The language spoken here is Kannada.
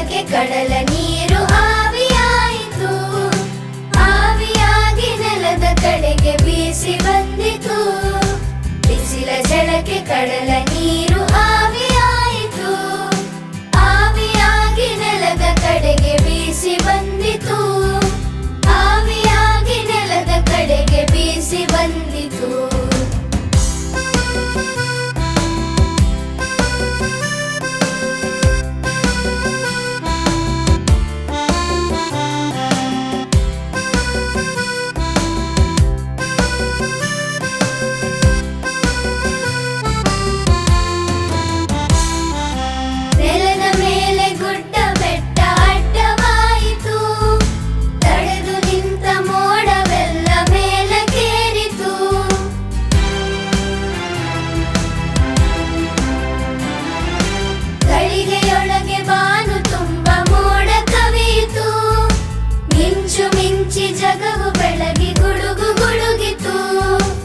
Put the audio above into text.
ಝಳಕೆ ಕಡಲ ನೀರು ಆವಿಯಾಯಿತು. ಆವಿಯಾಗಿ ನೆಲದ ಕಡೆಗೆ ಬೀಸಿ ಬಂದಿತು. ಬಿಸಿಲ ಝಳಕೆ ಕಡಲ ನೀರು ಆವಿಯಾಯಿತು. ಆವಿಯಾಗಿ ನೆಲದ ಕಡೆಗೆ ಬೀಸಿ ಬಂದಿತು. ಆವಿಯಾಗಿ ನೆಲದ ಕಡೆಗೆ ಬೀಸಿ ಬಂದಿತು. ನೆಲದ ಮೇಲೆ ಗುಡ್ಡ ಬೆಟ್ಟ ಅಡ್ಡವಾಯಿತು. ತಡೆದು ನಿಂತ ಮೋಡವೆಲ್ಲ ಮೇಲಕ್ಕೇರಿತು. ಗಳಿಗೆಯೊಳಗೆ ಬಾನು ತುಂಬ ಮೋಡ ಕವಿಯಿತು. ಮಿಂಚು ಮಿಂಚಿ ಜಗವು